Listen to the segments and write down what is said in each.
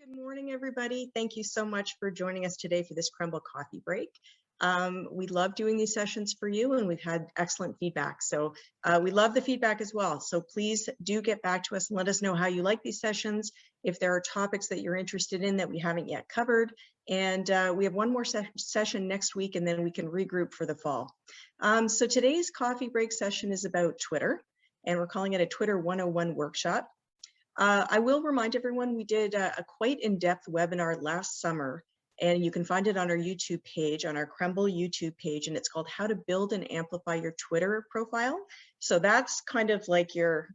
Good morning, everybody. Thank you so much for joining us today for this Krembil coffee break. We love doing these sessions for you, and we've had excellent feedback. So we love the feedback as well. So please do get back to us and let us know how you like these sessions, if there are topics that you're interested in that we haven't yet covered. And we have one more session next week, and then we can regroup for the fall. So today's coffee break session is about Twitter, and we're calling it a Twitter 101 workshop. I will remind everyone we did a quite in-depth webinar last summer, and you can find it on our YouTube page, on our Krembil YouTube page, and it's called How to Build and Amplify Your Twitter Profile. So that's kind of like your,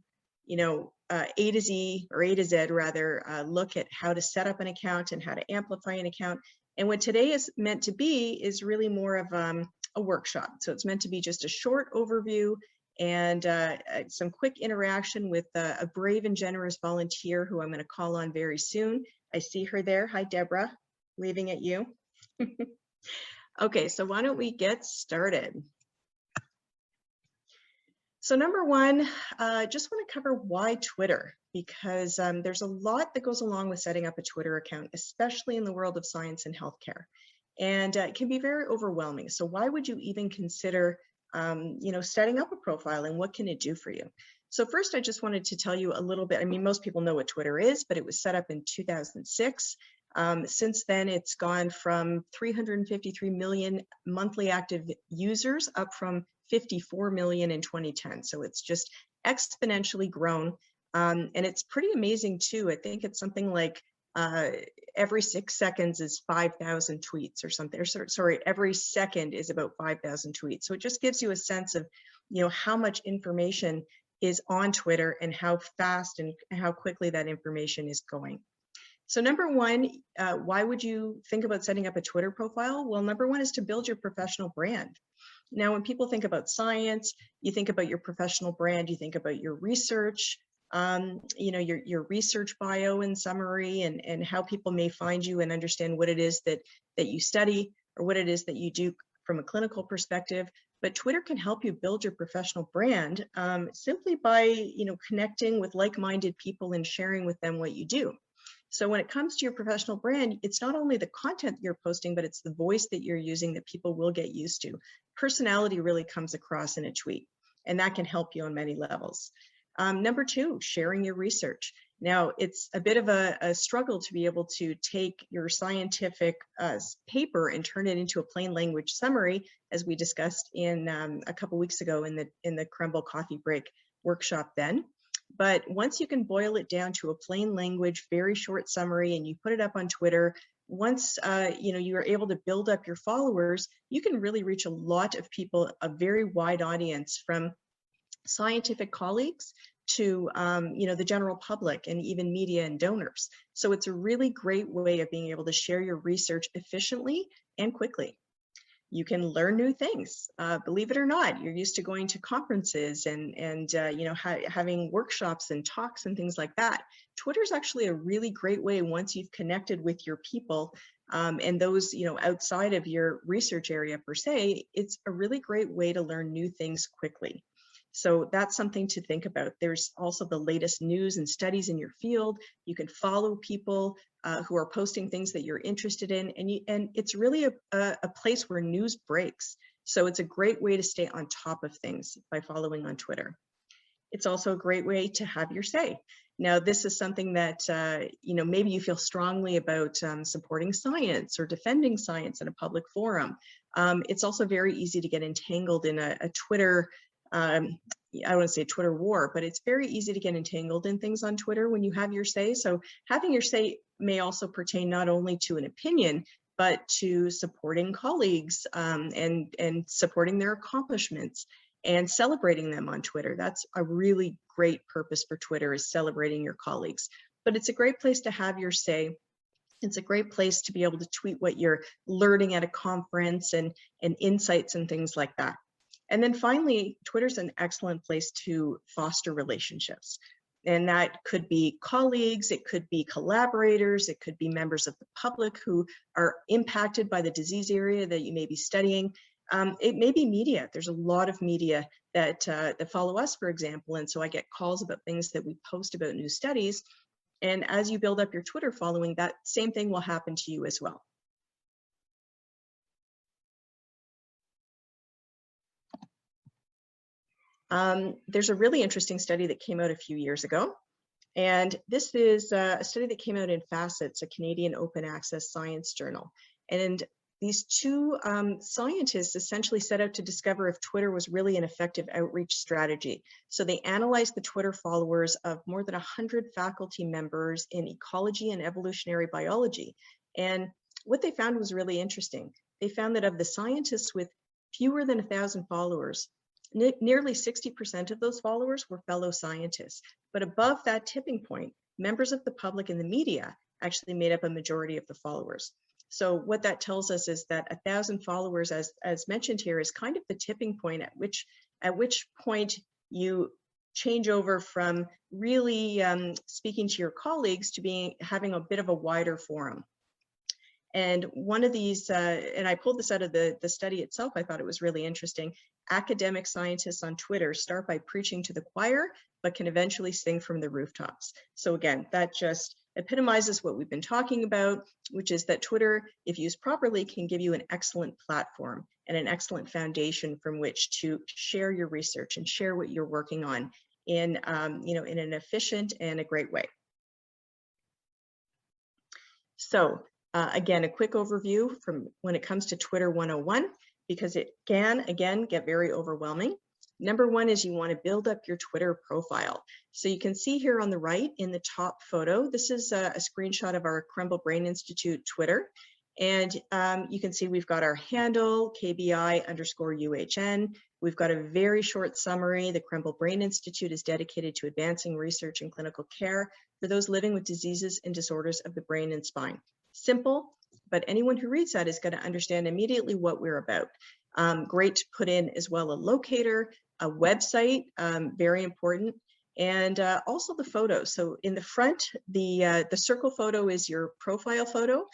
A to Z, or A to Z rather, look at how to set up an account and how to amplify an account. And what today is meant to be is really more of a workshop. So it's meant to be just a short overview and some quick interaction with a brave and generous volunteer who I'm going to call on very soon. I see her there. Hi, Deborah, waving at you. Okay, so why don't we get started? So number one, just want to cover why Twitter, because there's a lot that goes along with setting up a Twitter account, especially in the world of science and healthcare. And it can be very overwhelming. So why would you even consider setting up a profile, and what can it do for you? So first, I just wanted to tell you a little bit. I mean, most people know what Twitter is, but it was set up in 2006. Since then, it's gone from 353 million monthly active users up from 54 million in 2010. So it's just exponentially grown. And it's pretty amazing too. I think it's something like every 6 seconds is 5,000 tweets or something, or sorry, every second is about 5,000 tweets. So it just gives you a sense of, how much information is on Twitter and how fast and how quickly that information is going. So number one, why would you think about setting up a Twitter profile? Well, number one is to build your professional brand. Now, when people think about science, you think about your professional brand, you think about your research, your research bio and summary, and how people may find you and understand what it is that you study or what it is that you do from a clinical perspective. But Twitter can help you build your professional brand simply by connecting with like-minded people and sharing with them what you do. So when it comes to your professional brand, it's not only the content you're posting, but it's the voice that you're using that people will get used to. Personality really comes across in a tweet, and that can help you on many levels. Number two, sharing your research. Now, it's a bit of a struggle to be able to take your scientific paper and turn it into a plain language summary, as we discussed in a couple weeks ago in the Krembil coffee break workshop then. But once you can boil it down to a plain language, very short summary, and you put it up on Twitter, once you are able to build up your followers, you can really reach a lot of people, a very wide audience, from scientific colleagues to the general public and even media and donors. So it's a really great way of being able to share your research efficiently and quickly. You can learn new things. Believe it or not, you're used to going to conferences and having workshops and talks and things like that. Twitter is actually a really great way, once you've connected with your people and those outside of your research area per se, it's a really great way to learn new things quickly. So that's something to think about. There's also the latest news and studies in your field. You can follow people who are posting things that you're interested in, and it's really a place where news breaks. So it's a great way to stay on top of things by following on Twitter. It's also a great way to have your say. Now, this is something that maybe you feel strongly about supporting science or defending science in a public forum. It's also very easy to get entangled in a Twitter I don't want to say a Twitter war, but it's very easy to get entangled in things on Twitter when you have your say. So having your say may also pertain not only to an opinion, but to supporting colleagues and supporting their accomplishments and celebrating them on Twitter. That's a really great purpose for Twitter, is celebrating your colleagues. But it's a great place to have your say. It's a great place to be able to tweet what you're learning at a conference and insights and things like that. And then finally, Twitter's an excellent place to foster relationships. And that could be colleagues, it could be collaborators, it could be members of the public who are impacted by the disease area that you may be studying. It may be media. There's a lot of media that follow us, for example. And so I get calls about things that we post about new studies. And as you build up your Twitter following, that same thing will happen to you as well. There's a really interesting study that came out a few years ago. And this is a study that came out in Facets, a Canadian open access science journal. And these two scientists essentially set out to discover if Twitter was really an effective outreach strategy. So they analyzed the Twitter followers of more than 100 faculty members in ecology and evolutionary biology. And what they found was really interesting. They found that of the scientists with fewer than 1,000 followers, nearly 60% of those followers were fellow scientists. But above that tipping point, members of the public and the media actually made up a majority of the followers. So what that tells us is that 1,000 followers, as mentioned here, is kind of the tipping point at which point you change over from really speaking to your colleagues to having a bit of a wider forum. And one of these, and I pulled this out of the study itself, I thought it was really interesting. Academic scientists on Twitter start by preaching to the choir, but can eventually sing from the rooftops. So again, that just epitomizes what we've been talking about, which is that Twitter, if used properly, can give you an excellent platform and an excellent foundation from which to share your research and share what you're working on in, in an efficient and a great way. So again, a quick overview from when it comes to Twitter 101, because it can, again, get very overwhelming. Number one is you want to build up your Twitter profile. So you can see here on the right in the top photo, this is a screenshot of our Krembil Brain Institute Twitter. And you can see we've got our handle, KBI_UHN. We've got a very short summary. The Krembil Brain Institute is dedicated to advancing research and clinical care for those living with diseases and disorders of the brain and spine. Simple, but anyone who reads that is going to understand immediately what we're about. Great to put in as well a locator, a website, very important, and also the photos. So in the front, the circle photo is your profile photo.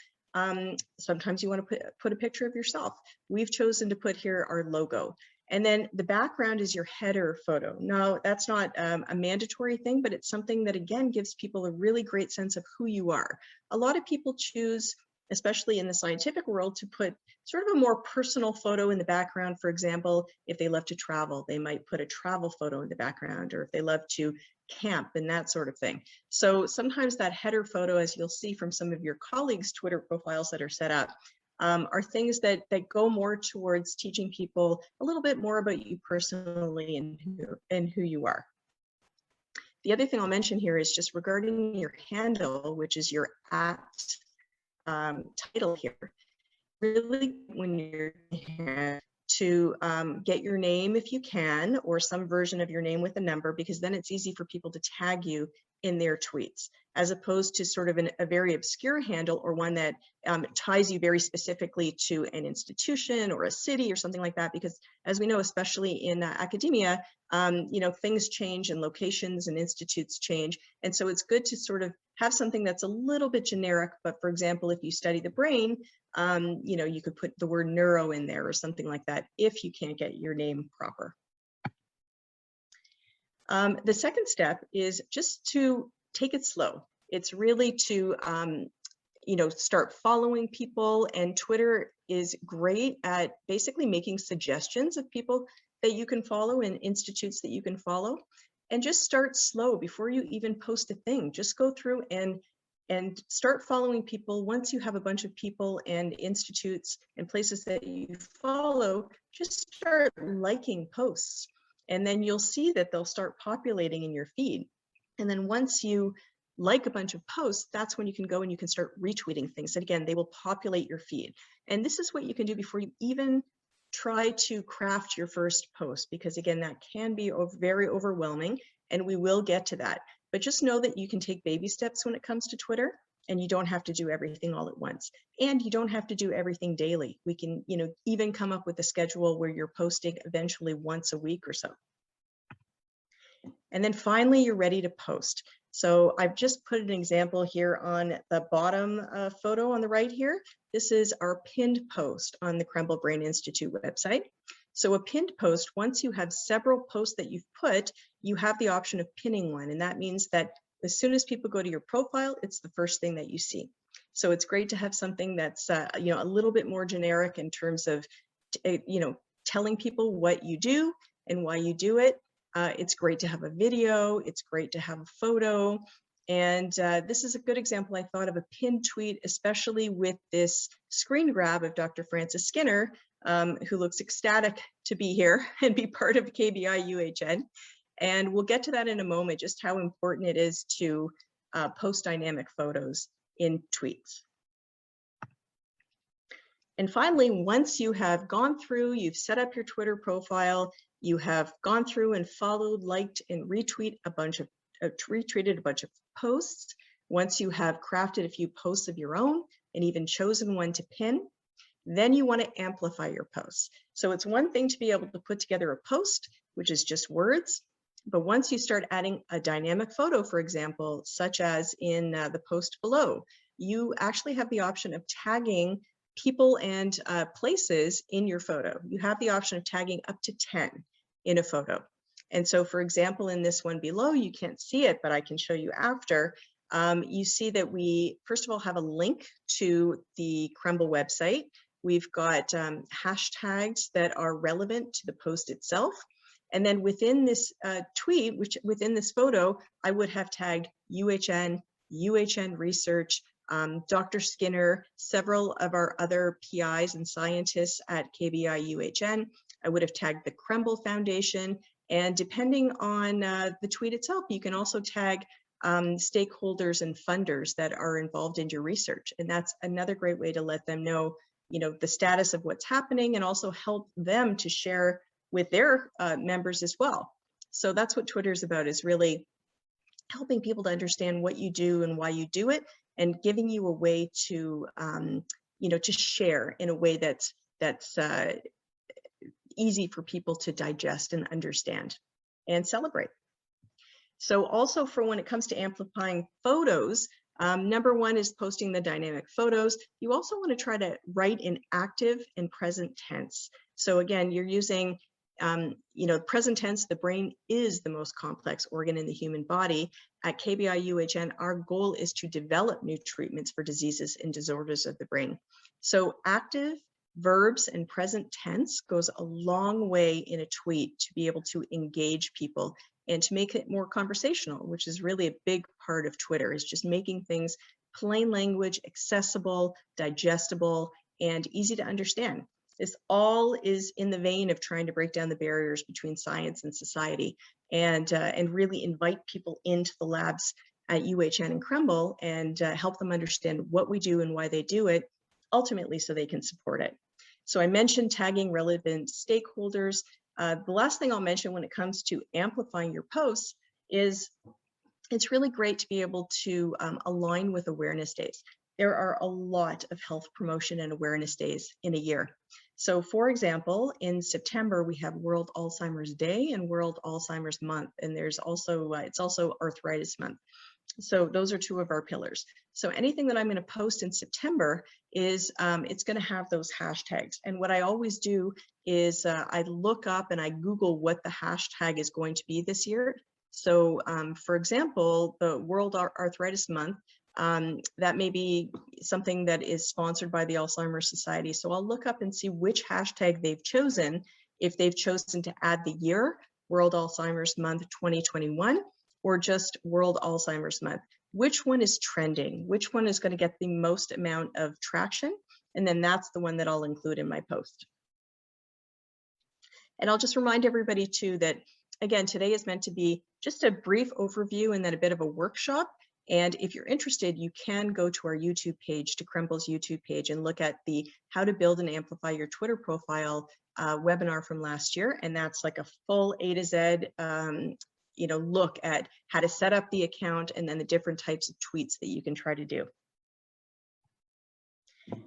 Sometimes you want to put a picture of yourself. We've chosen to put here our logo. And then the background is your header photo. Now, that's not a mandatory thing, but it's something that, again, gives people a really great sense of who you are. A lot of people choose, especially in the scientific world, to put sort of a more personal photo in the background. For example, if they love to travel, they might put a travel photo in the background, or if they love to camp and that sort of thing. So sometimes that header photo, as you'll see from some of your colleagues' Twitter profiles that are set up, are things that go more towards teaching people a little bit more about you personally and who you are. The other thing I'll mention here is just regarding your handle, which is your @ title here. Really, when you're here, to get your name if you can, or some version of your name with a number, because then it's easy for people to tag you in their tweets, as opposed to sort of a very obscure handle, or one that ties you very specifically to an institution or a city or something like that. Because as we know, especially in academia, things change and locations and institutes change. And so it's good to sort of have something that's a little bit generic. But for example, if you study the brain, you could put the word neuro in there or something like that if you can't get your name proper. The second step is just to take it slow. It's really to, start following people, and Twitter is great at basically making suggestions of people that you can follow and institutes that you can follow, and just start slow before you even post a thing. Just go through and start following people. Once you have a bunch of people and institutes and places that you follow, just start liking posts. And then you'll see that they'll start populating in your feed. And then once you like a bunch of posts, that's when you can go and you can start retweeting things. And again, they will populate your feed. And this is what you can do before you even try to craft your first post, because again, that can be very overwhelming, and we will get to that. But just know that you can take baby steps when it comes to Twitter, and you don't have to do everything all at once. And you don't have to do everything daily. We can, even come up with a schedule where you're posting eventually once a week or so. And then finally, you're ready to post. So I've just put an example here on the bottom photo on the right here. This is our pinned post on the Krembil Brain Institute website. So a pinned post, once you have several posts that you've put, you have the option of pinning one. And that means that As soon as people go to your profile, it's the first thing that you see. So it's great to have something that's a little bit more generic in terms of telling people what you do and why you do it. It's great to have a video. It's great to have a photo. And this is a good example, I thought, of a pinned tweet, especially with this screen grab of Dr. Francis Skinner, who looks ecstatic to be here and be part of KBI UHN. And we'll get to that in a moment, just how important it is to post dynamic photos in tweets. And finally, once you have gone through, you've set up your Twitter profile, you have gone through and followed, liked, and retweeted a bunch of posts. Once you have crafted a few posts of your own and even chosen one to pin, then you want to amplify your posts. So it's one thing to be able to put together a post, which is just words. But once you start adding a dynamic photo, for example, such as in the post below, you actually have the option of tagging people and places in your photo. You have the option of tagging up to 10 in a photo. And so, for example, in this one below, you can't see it, but I can show you after. You see that we, first of all, have a link to the Krembil website. We've got hashtags that are relevant to the post itself. And then within this tweet, within this photo, I would have tagged UHN, UHN Research, Dr. Skinner, several of our other PIs and scientists at KBI UHN. I would have tagged the Krembil Foundation. And depending on the tweet itself, you can also tag stakeholders and funders that are involved in your research. And that's another great way to let them know, the status of what's happening and also help them to share with their members as well. So that's what Twitter is about, is really helping people to understand what you do and why you do it, and giving you a way to, to share in a way that's easy for people to digest and understand and celebrate. So also, for when it comes to amplifying photos, number one is posting the dynamic photos. You also want to try to write in active and present tense. So again, you're using present tense. The brain is the most complex organ in the human body. At KBI UHN, our goal is to develop new treatments for diseases and disorders of the brain. So active verbs and present tense goes a long way in a tweet to be able to engage people and to make it more conversational, which is really a big part of Twitter, is just making things plain language, accessible, digestible, and easy to understand. This all is in the vein of trying to break down the barriers between science and society, and really invite people into the labs at UHN and Krembil and help them understand what we do and why they do it, ultimately so they can support it. So I mentioned tagging relevant stakeholders. The last thing I'll mention when it comes to amplifying your posts is it's really great to be able to align with awareness days. There are a lot of health promotion and awareness days in a year. So for example, in September, we have World Alzheimer's Day and World Alzheimer's Month, and there's also, it's also Arthritis Month. So those are two of our pillars. So anything that I'm going to post in September is, it's going to have those hashtags. And what I always do is I look up and I Google what the hashtag is going to be this year. So for example, the World Arthritis Month, that may be something that is sponsored by the Alzheimer's Society. So I'll look up and see which hashtag they've chosen, if they've chosen to add the year, World Alzheimer's Month 2021, or just World Alzheimer's Month. Which one is trending? Which one is going to get the most amount of traction? And then that's the one that I'll include in my post. And I'll just remind everybody too that, again, today is meant to be just a brief overview and then a bit of a workshop. And if you're interested, you can go to our YouTube page, to Krembil's YouTube page, and look at the How to Build and Amplify Your Twitter Profile webinar from last year. And that's like a full A to Z look at how to set up the account and then the different types of tweets that you can try to do.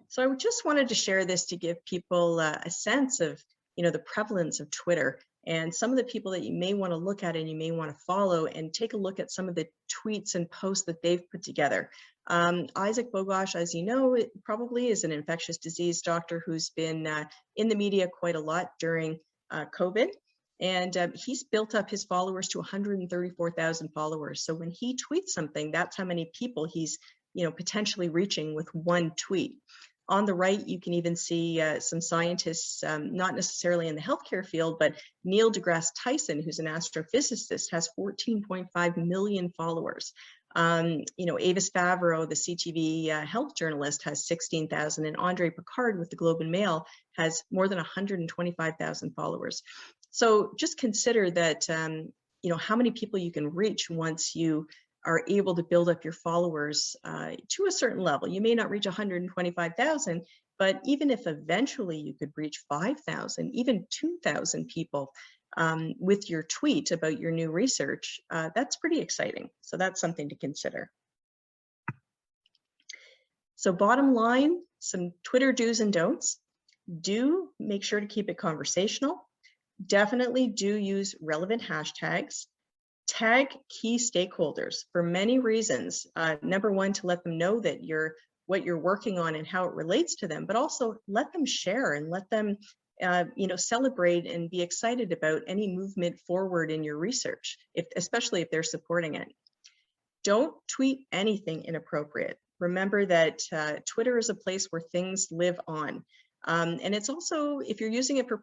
So I just wanted to share this to give people a sense of, the prevalence of Twitter and some of the people that you may want to look at and you may want to follow, and take a look at some of the tweets and posts that they've put together. Isaac Bogosh, as you know, probably is an infectious disease doctor who's been in the media quite a lot during COVID. And he's built up his followers to 134,000 followers. So when he tweets something, that's how many people he's potentially reaching with one tweet. On the right, you can even see some scientists, not necessarily in the healthcare field, but Neil deGrasse Tyson, who's an astrophysicist, has 14.5 million followers. Avis Favreau, the CTV health journalist, has 16,000, and Andre Picard with the Globe and Mail has more than 125,000 followers. So just consider that, how many people you can reach once you are able to build up your followers to a certain level. You may not reach 125,000, but even if eventually you could reach 5,000, even 2,000 people with your tweet about your new research, that's pretty exciting. So that's something to consider. So bottom line, some Twitter do's and don'ts. Do make sure to keep it conversational. Definitely do use relevant hashtags. Tag key stakeholders for many reasons. Number one, to let them know that what you're working on and how it relates to them, but also let them share and let them celebrate and be excited about any movement forward in your research, especially if they're supporting it. Don't tweet anything inappropriate. Remember that Twitter is a place where things live on. And it's also, if you're using it for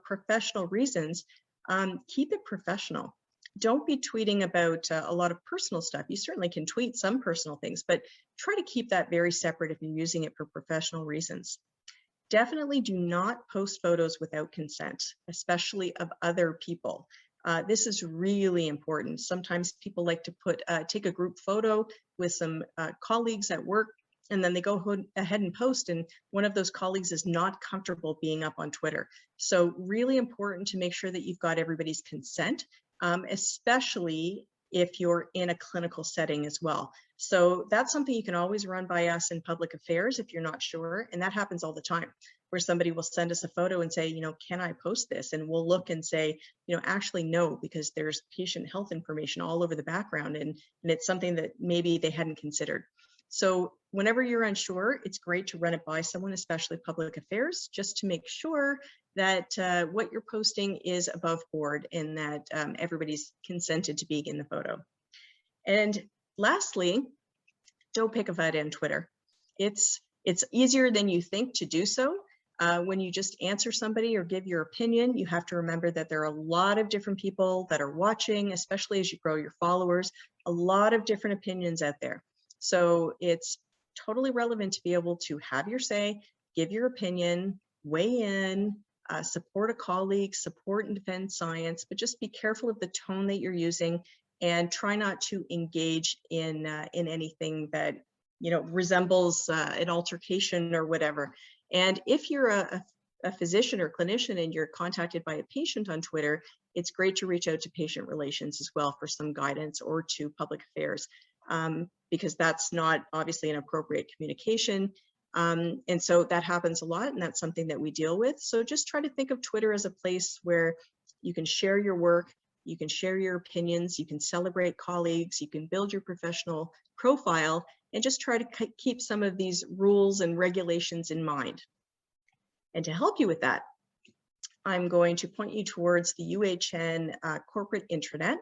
professional reasons, keep it professional. Don't be tweeting about a lot of personal stuff. You certainly can tweet some personal things, but try to keep that very separate if you're using it for professional reasons. Definitely do not post photos without consent, especially of other people. This is really important. Sometimes people like to take a group photo with some colleagues at work, and then they go ahead and post, and one of those colleagues is not comfortable being up on Twitter. So really important to make sure that you've got everybody's consent, especially if you're in a clinical setting as well. So that's something you can always run by us in public affairs if you're not sure, and that happens all the time, where somebody will send us a photo and say, can I post this? And we'll look and say, actually no, because there's patient health information all over the background, and it's something that maybe they hadn't considered. So whenever you're unsure, it's great to run it by someone, especially public affairs, just to make sure that what you're posting is above board and that everybody's consented to being in the photo. And lastly, don't pick a fight on Twitter. It's easier than you think to do so. When you just answer somebody or give your opinion, you have to remember that there are a lot of different people that are watching, especially as you grow your followers, a lot of different opinions out there. So it's totally relevant to be able to have your say, give your opinion, weigh in, support a colleague, support and defend science, but just be careful of the tone that you're using and try not to engage in anything that resembles an altercation or whatever. And if you're a physician or clinician and you're contacted by a patient on Twitter, it's great to reach out to patient relations as well for some guidance, or to public affairs, because that's not obviously an appropriate communication. And so that happens a lot, and that's something that we deal with. So just try to think of Twitter as a place where you can share your work, you can share your opinions, you can celebrate colleagues, you can build your professional profile, and just try to keep some of these rules and regulations in mind. And to help you with that, I'm going to point you towards the UHN corporate intranet.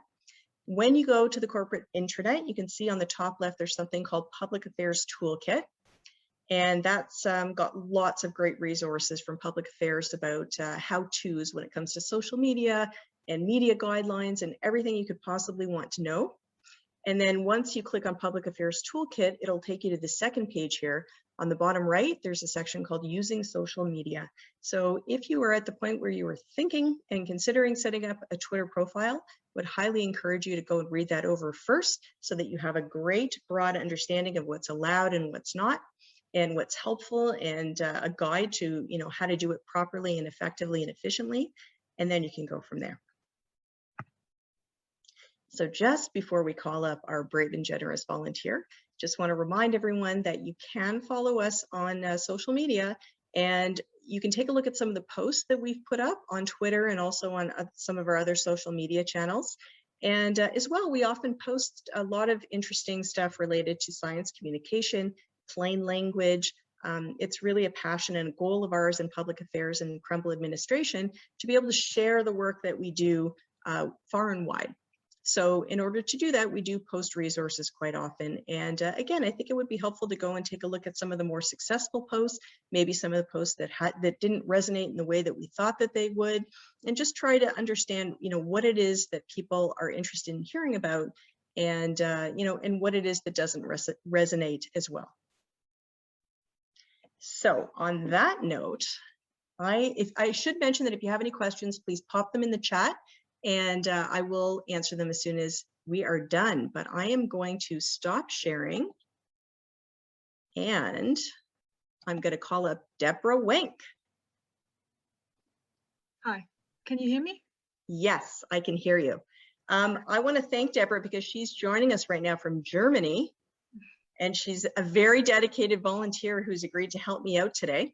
When you go to the corporate intranet, you can see on the top left, there's something called Public Affairs Toolkit. And that's got lots of great resources from public affairs about how-tos when it comes to social media and media guidelines and everything you could possibly want to know. And then once you click on Public Affairs Toolkit, it'll take you to the second page here. On the bottom right, there's a section called Using Social Media. So if you are at the point where you are thinking and considering setting up a Twitter profile, I would highly encourage you to go and read that over first so that you have a great broad understanding of what's allowed and what's not, and what's helpful, and a guide to how to do it properly and effectively and efficiently, and then you can go from there. So just before we call up our brave and generous volunteer, just want to remind everyone that you can follow us on social media, and you can take a look at some of the posts that we've put up on Twitter and also on some of our other social media channels. And as well, we often post a lot of interesting stuff related to science communication, plain language, It's really a passion and a goal of ours in public affairs and Krembil administration to be able to share the work that we do far and wide. So in order to do that, we do post resources quite often. And again, I think it would be helpful to go and take a look at some of the more successful posts, maybe some of the posts that didn't resonate in the way that we thought that they would, and just try to understand, what it is that people are interested in hearing about, and and what it is that doesn't resonate as well. So on that note, I should mention that if you have any questions, please pop them in the chat, and I will answer them as soon as we are done. But I am going to stop sharing, and I'm going to call up Deborah Wenk. Hi, can you hear me? Yes, I can hear you. I want to thank Deborah because she's joining us right now from Germany, and she's a very dedicated volunteer who's agreed to help me out today.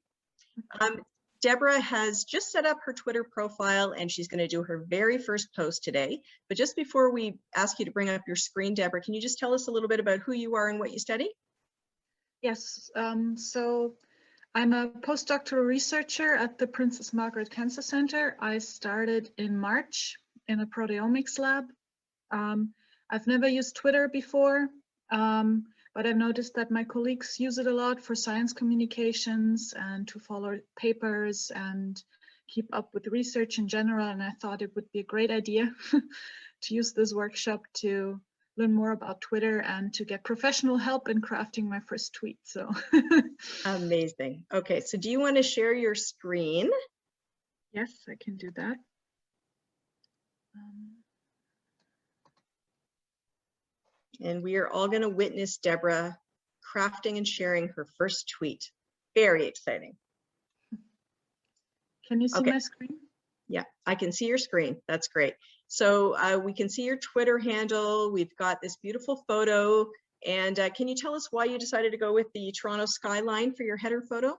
Deborah has just set up her Twitter profile, and she's going to do her very first post today. But just before we ask you to bring up your screen, Deborah, can you just tell us a little bit about who you are and what you study? Yes, so I'm a postdoctoral researcher at the Princess Margaret Cancer Center. I started in March in a proteomics lab. I've never used Twitter before, but I've noticed that my colleagues use it a lot for science communications and to follow papers and keep up with research in general. And I thought it would be a great idea to use this workshop to learn more about Twitter and to get professional help in crafting my first tweet. So amazing. Okay, so do you want to share your screen? Yes, I can do that. And we are all going to witness Deborah crafting and sharing her first tweet. Very exciting. Can you see my screen? Yeah, I can see your screen. That's great. So we can see your Twitter handle. We've got this beautiful photo. And can you tell us why you decided to go with the Toronto skyline for your header photo?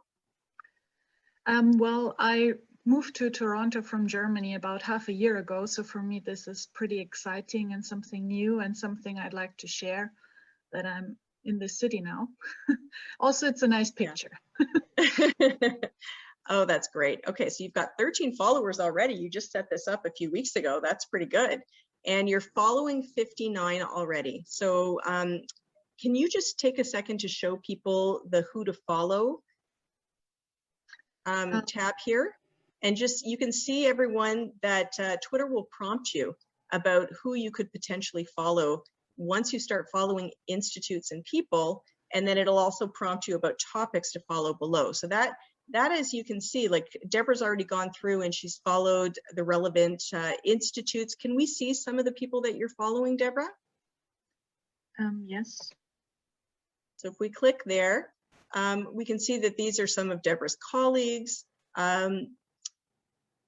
Well, I moved to Toronto from Germany about half a year ago. So for me, this is pretty exciting and something new and something I'd like to share, that I'm in this city now. Also, it's a nice picture. Yeah. Oh, that's great. Okay, so you've got 13 followers already. You just set this up a few weeks ago. That's pretty good. And you're following 59 already. So can you just take a second to show people the who to follow tab here? And just, you can see everyone that Twitter will prompt you about who you could potentially follow once you start following institutes and people, and then it'll also prompt you about topics to follow below. So that as you can see, like Deborah's already gone through and she's followed the relevant institutes. Can we see some of the people that you're following, Deborah? Yes. So if we click there, we can see that these are some of Deborah's colleagues.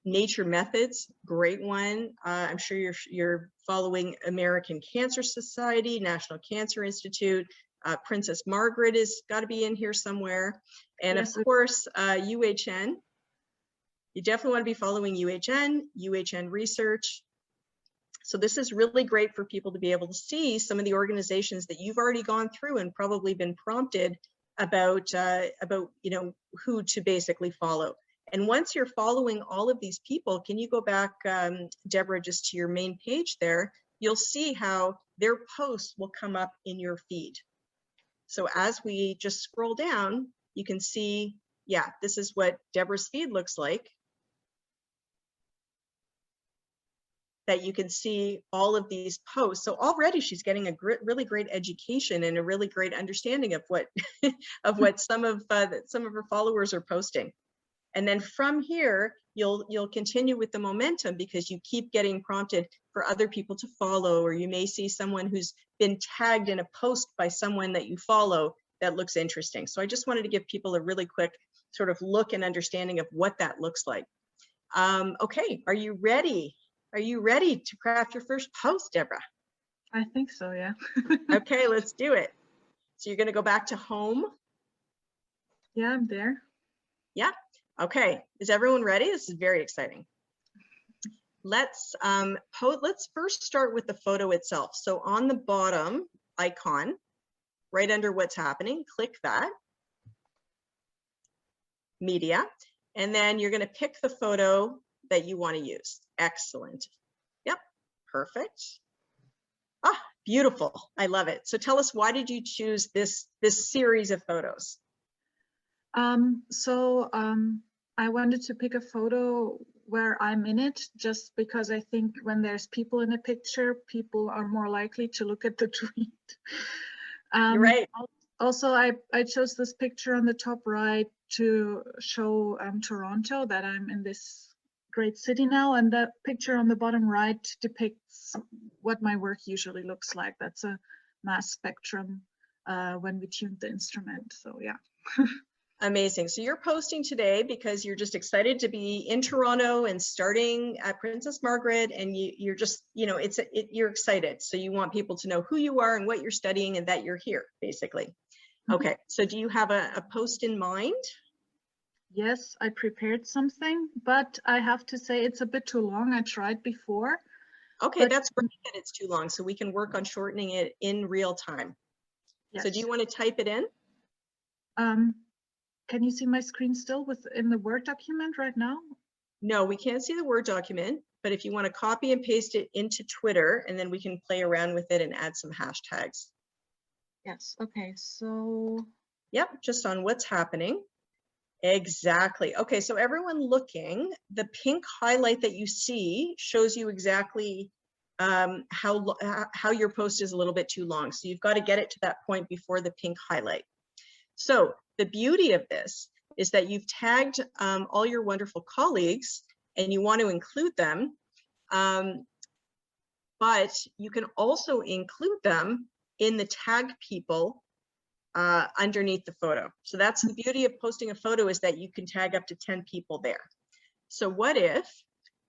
Nature Methods, great one. I'm sure you're following American Cancer Society, National Cancer Institute. Princess Margaret has got to be in here somewhere. And yes, of course, UHN. You definitely want to be following UHN Research. So this is really great for people to be able to see some of the organizations that you've already gone through and probably been prompted about who to basically follow. And once you're following all of these people, can you go back, Deborah, just to your main page there? You'll see how their posts will come up in your feed. So as we just scroll down, you can see, yeah, this is what Deborah's feed looks like. That you can see all of these posts. So already she's getting a really great education and a really great understanding of what of what some of her followers are posting. And then from here, you'll continue with the momentum because you keep getting prompted for other people to follow, or you may see someone who's been tagged in a post by someone that you follow that looks interesting. So I just wanted to give people a really quick sort of look and understanding of what that looks like. Okay, are you ready? Are you ready to craft your first post, Deborah? I think so, yeah. Okay, let's do it. So you're gonna go back to home? Yeah, I'm there. Yeah, okay. Is everyone ready? This is very exciting. Let's first start with the photo itself. So on the bottom icon, right under what's happening, click that. media, and then you're going to pick the photo that you want to use. Excellent. Yep, perfect. Ah, beautiful. I love it. So tell us, why did you choose this series of photos? I wanted to pick a photo where I'm in it, just because I think when there's people in a picture, people are more likely to look at the tweet. You're right. Also, I chose this picture on the top right to show Toronto, that I'm in this great city now, and that picture on the bottom right depicts what my work usually looks like. That's a mass spectrum when we tuned the instrument. So yeah. Amazing. So you're posting today because you're just excited to be in Toronto and starting at Princess Margaret, and you're just, you know, you're excited. So you want people to know who you are and what you're studying and that you're here, basically. Okay. So do you have a post in mind? Yes, I prepared something, but I have to say it's a bit too long. I tried before. Okay, that's great that it's too long, so we can work on shortening it in real time. Yes. So do you want to type it in? Can you see my screen still in the Word document right now? No, we can't see the Word document, but if you want to copy and paste it into Twitter, and then we can play around with it and add some hashtags. Yes, okay, so. Yep, just on what's happening. Exactly. Okay, so everyone looking, the pink highlight that you see shows you exactly how your post is a little bit too long. So you've got to get it to that point before the pink highlight. So the beauty of this is that you've tagged all your wonderful colleagues and you want to include them, but you can also include them in the tag people underneath the photo. So that's the beauty of posting a photo, is that you can tag up to 10 people there. So what if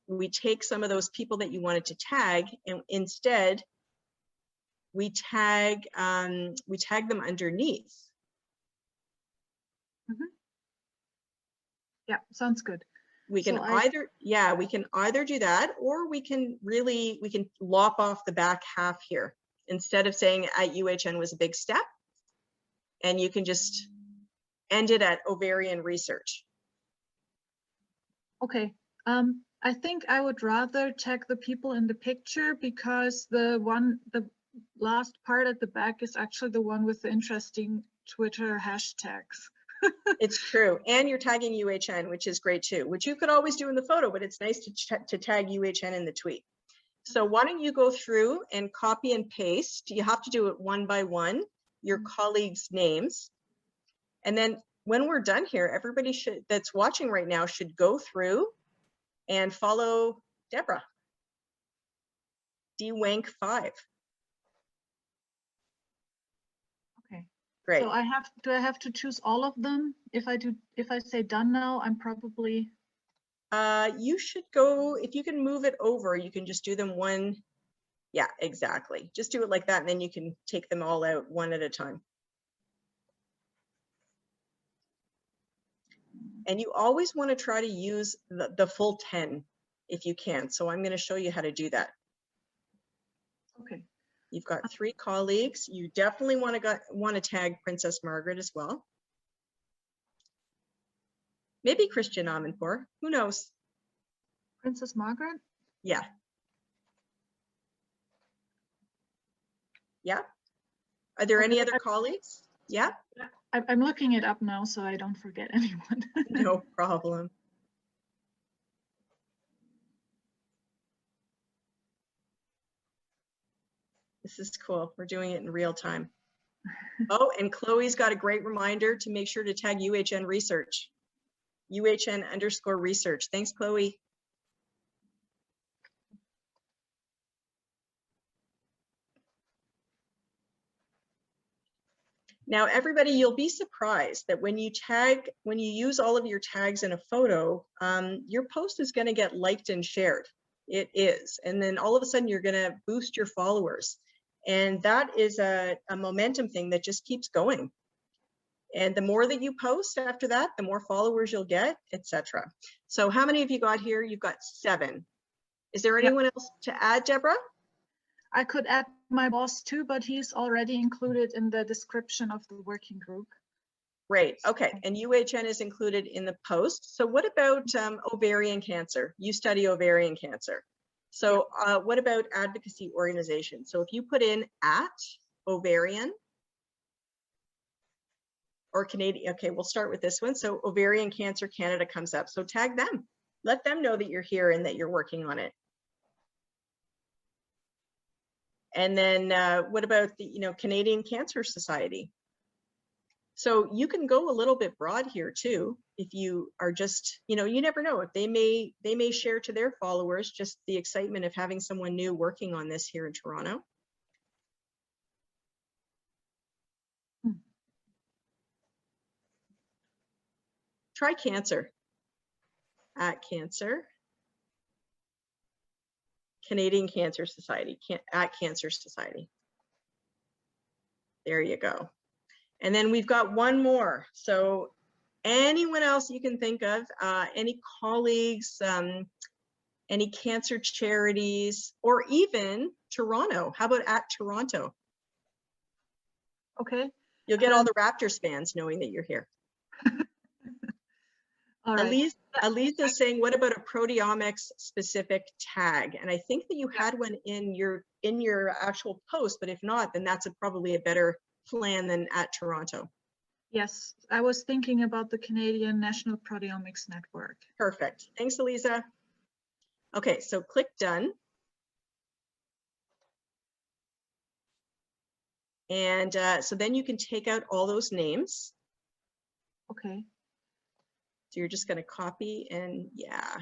we take some of those people that you wanted to tag, and instead we tag them underneath? Yeah, sounds good. We can we can either do that, or we can lop off the back half here. Instead of saying at UHN was a big step, and you can just end it at ovarian research. Okay, I think I would rather tag the people in the picture, because the last part at the back is actually the one with the interesting Twitter hashtags. It's true, and you're tagging UHN, which is great too, which you could always do in the photo, but it's nice to tag UHN in the tweet. So why don't you go through and copy and paste? You have to do it one by one, your colleagues' names. And then when we're done here, everybody that's watching right now should go through and follow Deborah. DWank5. Okay. Great. So do I have to choose all of them? If I say done now, I'm probably. You should go, if you can move it over, you can just do them one. Yeah, exactly. Just do it like that, and then you can take them all out one at a time. And you always want to try to use the full 10 if you can. So I'm going to show you how to do that. Okay. You've got 3 colleagues. You definitely want to tag Princess Margaret as well. Maybe Christian Amanpour. Who knows? Princess Margaret? Yeah. Yeah. Are there any other colleagues? Yeah. I'm looking it up now so I don't forget anyone. No problem. This is cool. We're doing it in real time. Oh, and Chloe's got a great reminder to make sure to tag UHN Research. UHN_research. Thanks, Chloe. Now, everybody, you'll be surprised that when you use all of your tags in a photo, your post is going to get liked and shared. It is. And then all of a sudden, you're going to boost your followers. And that is a momentum thing that just keeps going. And the more that you post after that, the more followers you'll get, etc. So how many of you got here? You've got 7. Is there anyone else to add, Deborah? I could add my boss too, but he's already included in the description of the working group. Great. Okay. And UHN is included in the post. So what about ovarian cancer? You study ovarian cancer. So what about advocacy organizations? So if you put in @ovarian or Canadian, okay, we'll start with this one. So Ovarian Cancer Canada comes up. So tag them. Let them know that you're here and that you're working on it. And then what about the Canadian Cancer Society? So you can go a little bit broad here too. If you are just, you never know if they may share to their followers just the excitement of having someone new working on this here in Toronto. Try cancer. @cancer. Canadian Cancer Society. @Cancer Society. There you go. And then we've got one more. So anyone else you can think of, any colleagues, any cancer charities, or even Toronto. How about @Toronto? Okay. You'll get all the Raptors fans knowing that you're here. All right. Alisa's saying, what about a proteomics specific tag? And I think that you had one in your actual post, but if not, then that's probably a better plan than @Toronto. Yes, I was thinking about the Canadian National Proteomics Network. Perfect. Thanks, Elisa. Okay, so click done. And so then you can take out all those names. Okay. So you're just going to copy and yeah,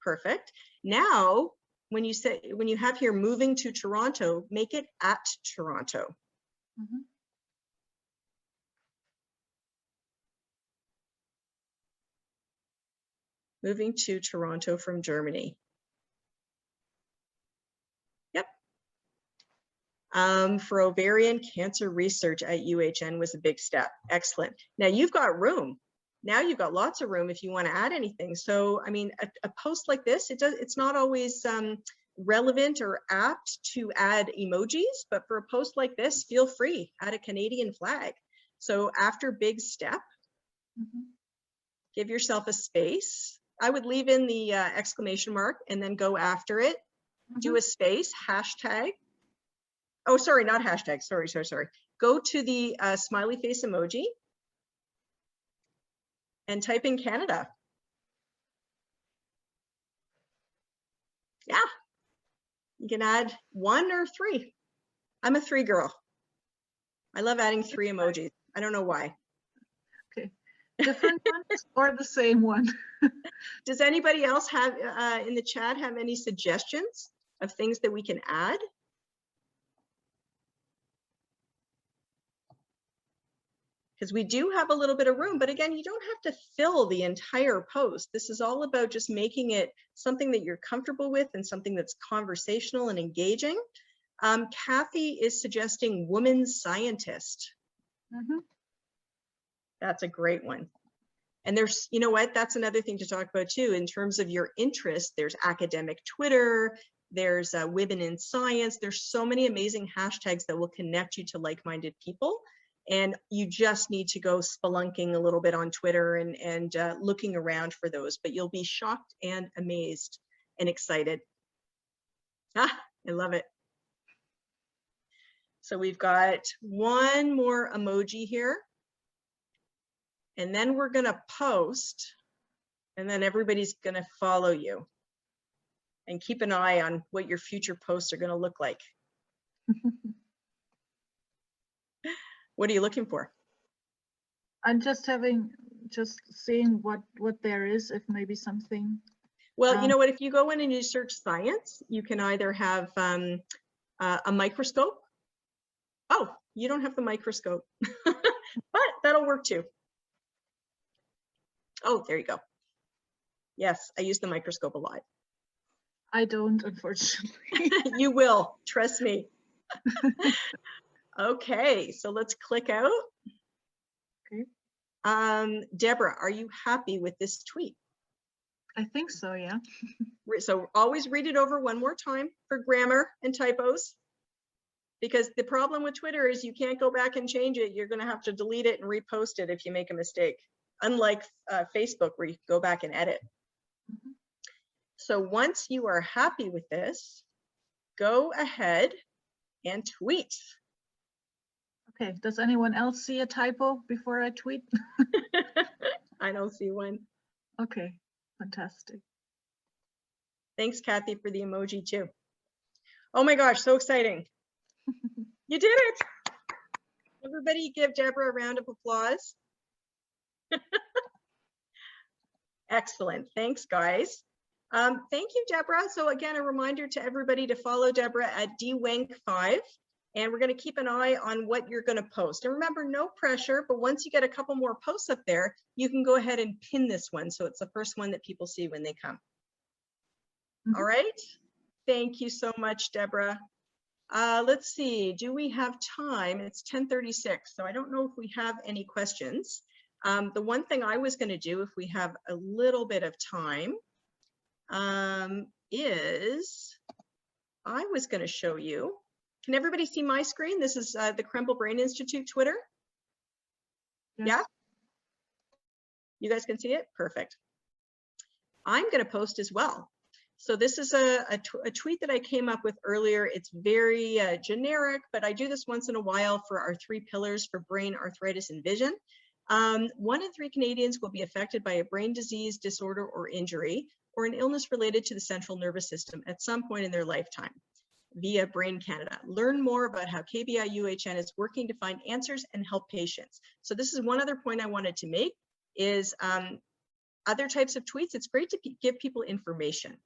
perfect. Now, when you have here moving to Toronto, make it @Toronto. Mm-hmm. Moving to Toronto from Germany. Yep. For ovarian cancer research at UHN was a big step. Excellent. Now you've got room. Now you've got lots of room if you want to add anything. So, I mean, a post like this, it's not always relevant or apt to add emojis, but for a post like this, feel free, add a Canadian flag. So after big step, give yourself a space. I would leave in the exclamation mark and then go after it. Do a space, hashtag. Oh, sorry, not hashtag. Sorry. Go to the smiley face emoji and type in Canada. Yeah, you can add 1 or 3. I'm a 3 girl. I love adding 3 emojis. I don't know why. Okay, different ones or the same one? Does anybody else have in the chat have any suggestions of things that we can add? Because we do have a little bit of room, but again, you don't have to fill the entire post. This is all about just making it something that you're comfortable with and something that's conversational and engaging. Kathy is suggesting woman scientist. That's a great one. And there's, you know what, that's another thing to talk about too, in terms of your interest. There's academic Twitter, there's women in science. There's so many amazing hashtags that will connect you to like-minded people. And you just need to go spelunking a little bit on Twitter and looking around for those, but you'll be shocked and amazed and excited. I love it. So we've got one more emoji here. And then we're gonna post, and then everybody's gonna follow you. And keep an eye on what your future posts are gonna look like. What are you looking for? I'm just seeing what there is, if maybe something. Well, you know what, if you go in and you search science, you can either have a microscope. Oh, you don't have the microscope, but that'll work too. Oh, there you go. Yes, I use the microscope a lot. I don't, unfortunately. You will, trust me. Okay, so let's click out. Okay. Deborah, are you happy with this tweet? I think so, yeah. So always read it over one more time for grammar and typos. because the problem with Twitter is you can't go back and change it. You're going to have to delete it and repost it if you make a mistake, unlike Facebook where you can go back and edit. Mhm. So once you are happy with this, go ahead and tweet. Okay, does anyone else see a typo before I tweet? I don't see one. Okay, fantastic. Thanks, Kathy, for the emoji too. Oh my gosh, so exciting. You did it. Everybody give Deborah a round of applause. Excellent. Thanks, guys. Thank you, Deborah. So again, a reminder to everybody to follow Deborah at dwenk5. And we're going to keep an eye on what you're going to post. And remember, no pressure, but once you get a couple more posts up there, you can go ahead and pin this one. So it's the first one that people see when they come. All right. Thank you so much, Deborah. Let's see, do we have time? It's 10:36, so I don't know if we have any questions. The one thing I was going to do, if we have a little bit of time, is I was going to show you. Can everybody see my screen? This is the Krembil Brain Institute Twitter. Yes. Yeah? You guys can see it? Perfect. I'm going to post as well. So this is a tweet that I came up with earlier. It's very generic, but I do this once in a while for our 3 pillars for brain, arthritis, and vision. 1 in 3 Canadians will be affected by a brain disease, disorder, or injury, or an illness related to the central nervous system at some point in their lifetime via Brain Canada. Learn more about how KBI UHN is working to find answers and help patients. So this is one other point I wanted to make is other types of tweets. It's great to give people information.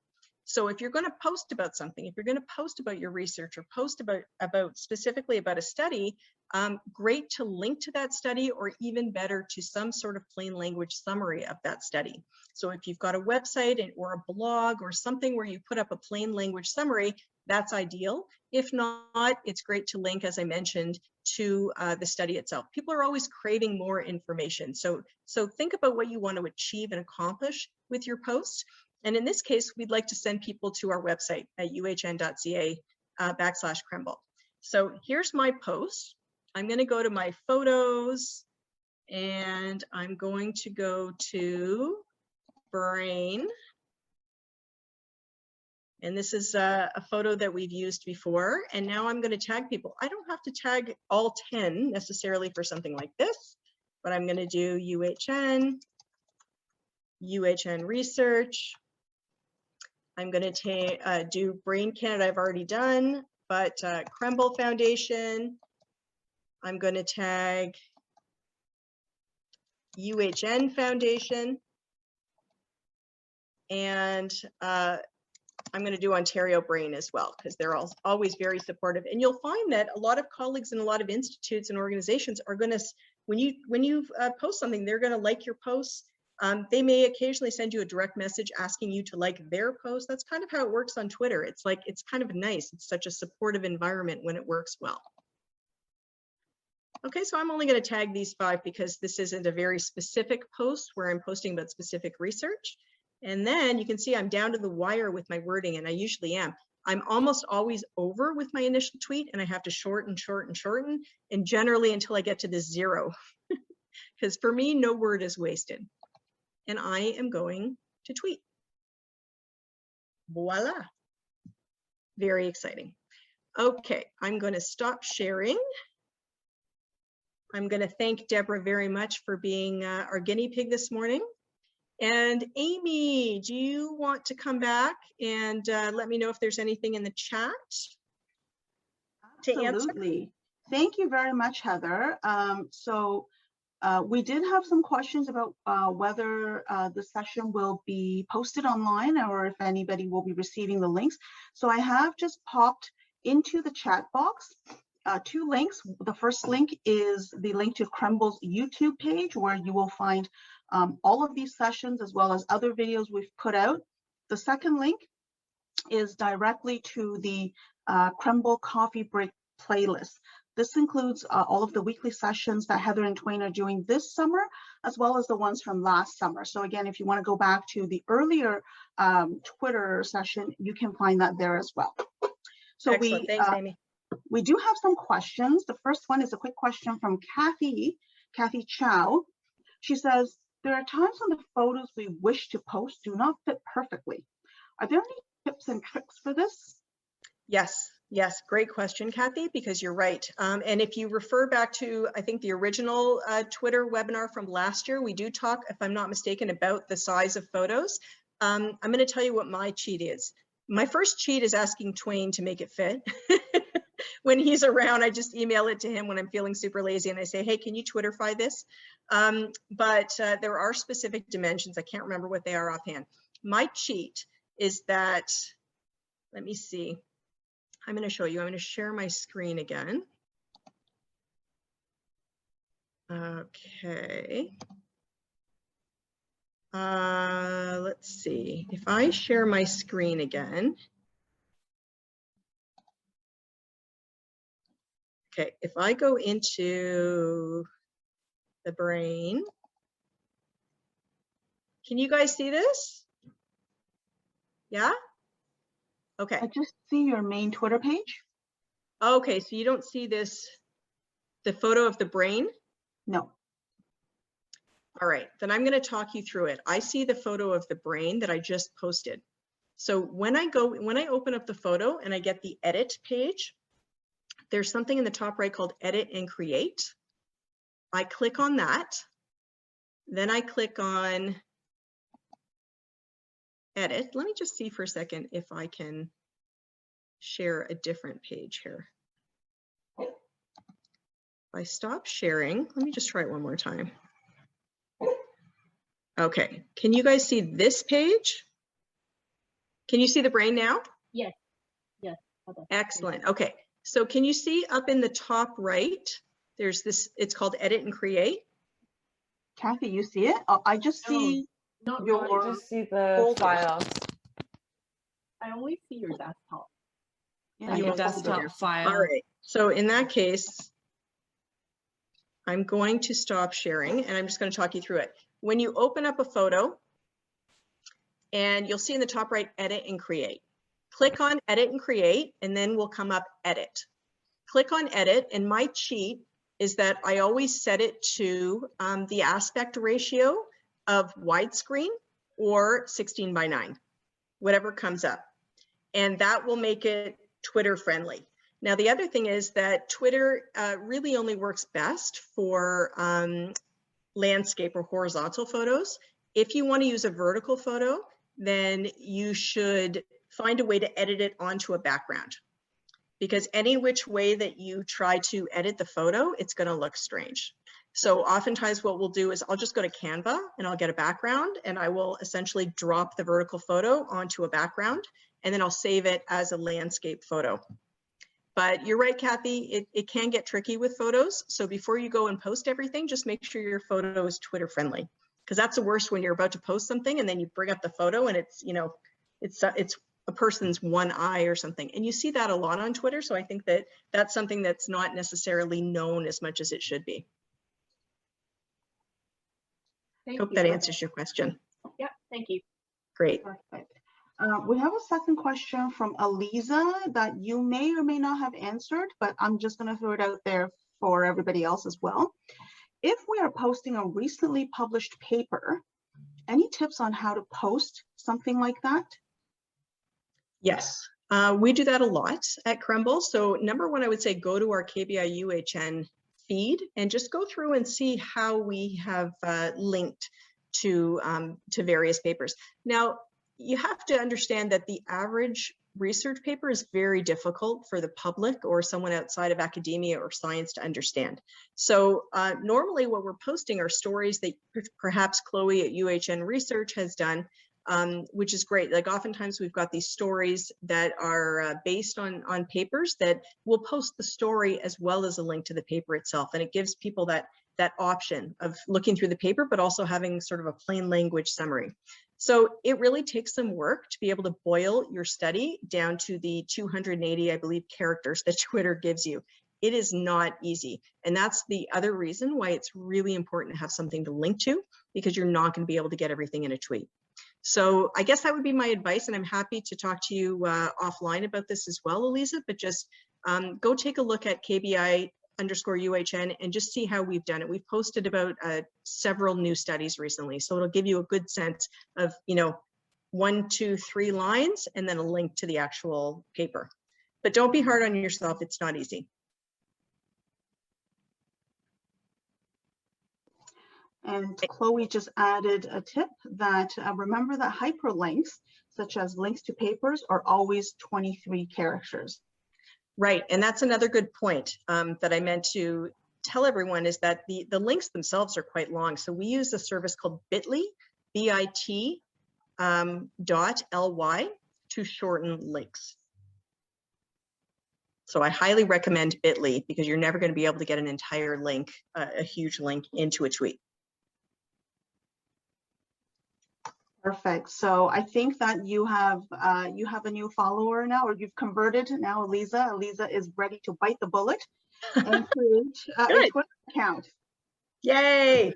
So if you're going to post about something, if you're going to post about your research or post about specifically about a study, great to link to that study, or even better to some sort of plain language summary of that study. So if you've got a website or a blog or something where you put up a plain language summary, that's ideal. If not, it's great to link, as I mentioned, to the study itself. People are always craving more information. So think about what you want to achieve and accomplish with your posts. And in this case, we'd like to send people to our website at uhn.ca/Krembil. So here's my post. I'm going to go to my photos and I'm going to go to brain. And this is a photo that we've used before. And now I'm going to tag people. I don't have to tag all 10 necessarily for something like this, but I'm going to do UHN research. I'm going to do Brain Canada, I've already done, but Krembil Foundation. I'm going to tag UHN Foundation. And I'm going to do Ontario Brain as well, because they're always very supportive. And you'll find that a lot of colleagues in a lot of institutes and organizations are going to, when you post something, they're going to like your posts. They may occasionally send you a direct message asking you to like their post. That's kind of how it works on Twitter. It's like, it's kind of nice. It's such a supportive environment when it works well. Okay, so I'm only going to tag these 5 because this isn't a very specific post where I'm posting about specific research. And then you can see I'm down to the wire with my wording, and I usually am. I'm almost always over with my initial tweet, and I have to shorten, and generally until I get to this 0. Because for me, no word is wasted. And I am going to tweet. Voila. Very exciting. Okay, I'm going to stop sharing. I'm going to thank Deborah very much for being our guinea pig this morning. And Amy, do you want to come back and let me know if there's anything in the chat to answer? Absolutely. Thank you very much, Heather. We did have some questions about whether the session will be posted online or if anybody will be receiving the links. So I have just popped into the chat box 2 links. The first link is the link to Krembil's YouTube page, where you will find all of these sessions as well as other videos we've put out. The second link is directly to the Krembil Coffee Break playlist. This includes all of the weekly sessions that Heather and Twain are doing this summer, as well as the ones from last summer. So again, if you want to go back to the earlier Twitter session, you can find that there as well. So excellent. Thanks, Amy. We do have some questions. The first one is a quick question from Kathy Chow. She says, there are times when the photos we wish to post do not fit perfectly. Are there any tips and tricks for this? Yes, great question, Kathy, because you're right. And if you refer back to, I think, the original Twitter webinar from last year, we do talk, if I'm not mistaken, about the size of photos. I'm going to tell you what my cheat is. My first cheat is asking Twain to make it fit. When he's around, I just email it to him when I'm feeling super lazy and I say, hey, can you Twitterify this? But there are specific dimensions. I can't remember what they are offhand. My cheat is that, let me see. I'm going to show you. I'm going to share my screen again. Okay. Let's see. If I share my screen again. Okay, if I go into the brain, can you guys see this? Yeah? Okay. I just see your main Twitter page. Okay, so you don't see this, the photo of the brain? No. All right, then I'm going to talk you through it. I see the photo of the brain that I just posted. So when I open up the photo and I get the edit page, there's something in the top right called edit and create. I click on that. Then I click on edit. Let me just see for a second if I can share a different page here. If I stop sharing, let me just try it one more time. Okay, can you guys see this page? Can you see the brain now? Yes, yes. Okay. Excellent, okay. So can you see up in the top right, there's this, it's called edit and create. Kathy, you see it? Oh, I just see Not your really. Just see the folders. files. I only see your desktop. Yeah, Your your desktop folder. file. All right, so in that case, I'm going to stop sharing and I'm just going to talk you through it. When you open up a photo, and you'll see in the top right, edit and create. Click on edit and create, and then will come up edit. Click on edit, and my cheat is that I always set it to the aspect ratio of widescreen or 16:9, whatever comes up. And that will make it Twitter friendly. Now, the other thing is that Twitter really only works best for landscape or horizontal photos. If you want to use a vertical photo, then you should find a way to edit it onto a background. Because any which way that you try to edit the photo, it's going to look strange. So oftentimes what we'll do is I'll just go to Canva and I'll get a background and I will essentially drop the vertical photo onto a background and then I'll save it as a landscape photo. But you're right, Kathy, it can get tricky with photos. So before you go and post everything, just make sure your photo is Twitter friendly. Because that's the worst when you're about to post something and then you bring up the photo and it's, you know, it's a person's one eye or something. And you see that a lot on Twitter. So I think that that's something that's not necessarily known as much as it should be. Hope that answers your question. Yeah, thank you. Great. Perfect. We have a second question from Aliza that you may or may not have answered, but I'm just going to throw it out there for everybody else as well. If we are posting a recently published paper, any tips on how to post something like that? Yes, we do that a lot at Krembil. So number one, I would say go to our KBI UHN feed and just go through and see how we have linked to various papers. Now, you have to understand that the average research paper is very difficult for the public or someone outside of academia or science to understand. So normally what we're posting are stories that perhaps Chloe at UHN Research has done, which is great. Like oftentimes we've got these stories that are based on papers that will post the story as well as a link to the paper itself. And it gives people that option of looking through the paper, but also having sort of a plain language summary. So it really takes some work to be able to boil your study down to the 280, I believe, characters that Twitter gives you. It is not easy. And that's the other reason why it's really important to have something to link to, because you're not going to be able to get everything in a tweet. So I guess that would be my advice, and I'm happy to talk to you offline about this as well, Eliza, but just go take a look at KBI_UHN and just see how we've done it. We've posted about several new studies recently, so it'll give you a good sense of, 1, 2, 3 lines and then a link to the actual paper. But don't be hard on yourself, it's not easy. And Chloe just added a tip that remember that hyperlinks, such as links to papers, are always 23 characters. Right, and that's another good point that I meant to tell everyone, is that the links themselves are quite long. So we use a service called Bitly, bit.ly, to shorten links. So I highly recommend Bitly, because you're never going to be able to get an entire link, a huge link into a tweet. Perfect. So I think that you have a new follower now, or you've converted now, Eliza. Eliza is ready to bite the bullet and create a Twitter account. Yay!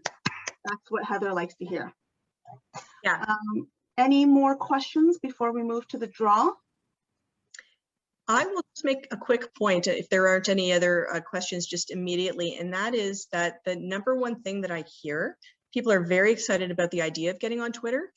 That's what Heather likes to hear. Yeah. Any more questions before we move to the draw? I will just make a quick point, if there aren't any other questions just immediately, and that is that the number one thing that I hear, people are very excited about the idea of getting on Twitter.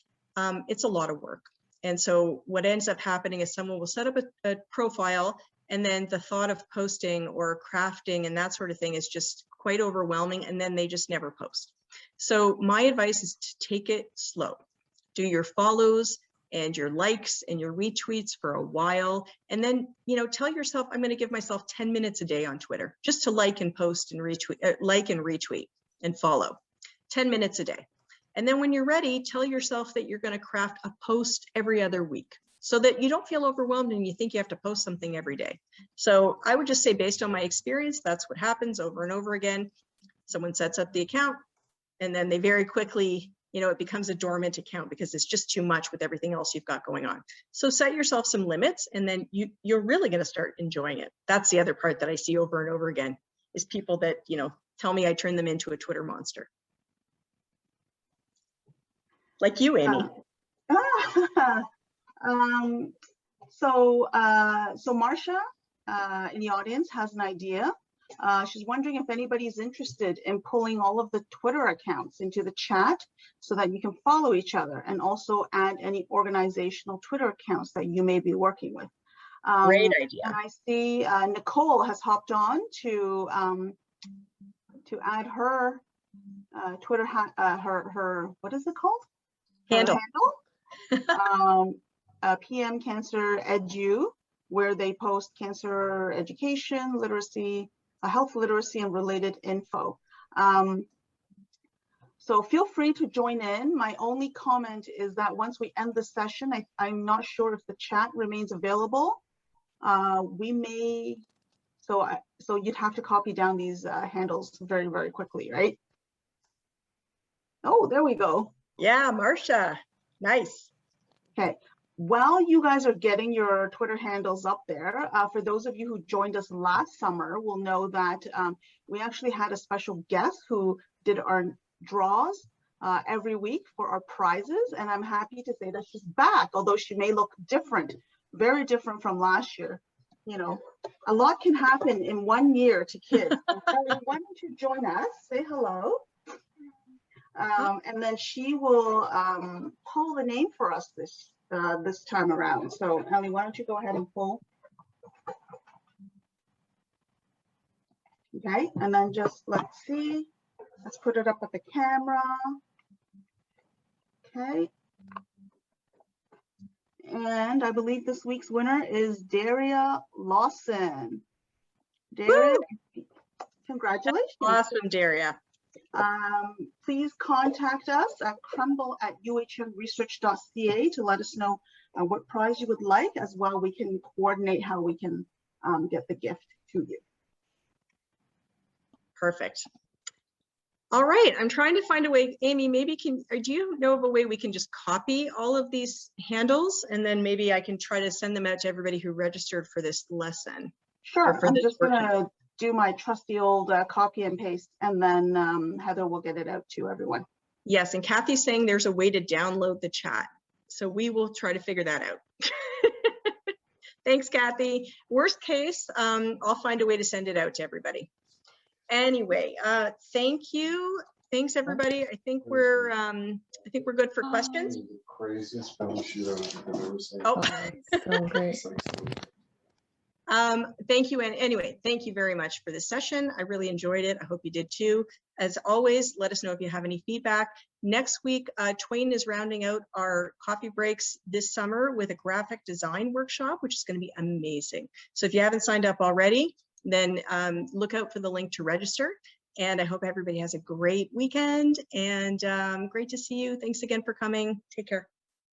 It's a lot of work. And so what ends up happening is someone will set up a profile, and then the thought of posting or crafting and that sort of thing is just quite overwhelming, and then they just never post. So my advice is to take it slow. Do your follows and your likes and your retweets for a while, and then tell yourself, I'm going to give myself 10 minutes a day on Twitter just to like and post and retweet, like and retweet and follow. 10 minutes a day. And then when you're ready, tell yourself that you're going to craft a post every other week, so that you don't feel overwhelmed and you think you have to post something every day. So I would just say, based on my experience, that's what happens over and over again. Someone sets up the account, and then they very quickly, it becomes a dormant account because it's just too much with everything else you've got going on. So set yourself some limits, and then you're really going to start enjoying it. That's the other part that I see over and over again, is people that, tell me I turn them into a Twitter monster. Like you, Amy. So Marcia in the audience has an idea. She's wondering if anybody's interested in pulling all of the Twitter accounts into the chat so that you can follow each other, and also add any organizational Twitter accounts that you may be working with. Great idea. And I see Nicole has hopped on to add her Twitter, her what is it called? Handle. PM Cancer Edu, where they post cancer education, literacy, health literacy, and related info. So feel free to join in. My only comment is that once we end the session, I'm not sure if the chat remains available. We may, so you'd have to copy down these handles very, very quickly, right? Oh, there we go. Yeah, Marcia, nice. Okay, while you guys are getting your Twitter handles up there, for those of you who joined us last summer will know that we actually had a special guest who did our draws every week for our prizes, and I'm happy to say that she's back, although she may look different, very different from last year. A lot can happen in 1 year to kids. So Ellie, why don't you join us, say hello. And then she will pull the name for us this time around. So Ellie, why don't you go ahead and pull? Okay, and then just let's see. Let's put it up at the camera. Okay. And I believe this week's winner is Daria Lawson. Daria, congratulations. Awesome, Daria. Please contact us at krembil@uhnresearch.ca to let us know what prize you would like. As well, we can coordinate how we can get the gift to you. Perfect. All right, I'm trying to find a way. Amy, maybe do you know of a way we can just copy all of these handles, and then maybe I can try to send them out to everybody who registered for this lesson? Sure, I'm just gonna do my trusty old copy and paste, and then Heather will get it out to everyone. Yes, and Kathy's saying there's a way to download the chat. So we will try to figure that out. Thanks, Kathy. Worst case, I'll find a way to send it out to everybody. Anyway, thank you. Thanks, everybody. I think we're good for questions. The craziest film shootout I've ever seen. Oh, So great. thank you. And anyway, thank you very much for this session. I really enjoyed it. I hope you did too. As always, let us know if you have any feedback. Next week, Twain is rounding out our coffee breaks this summer with a graphic design workshop, which is going to be amazing. So if you haven't signed up already, then look out for the link to register. And I hope everybody has a great weekend and great to see you. Thanks again for coming. Take care.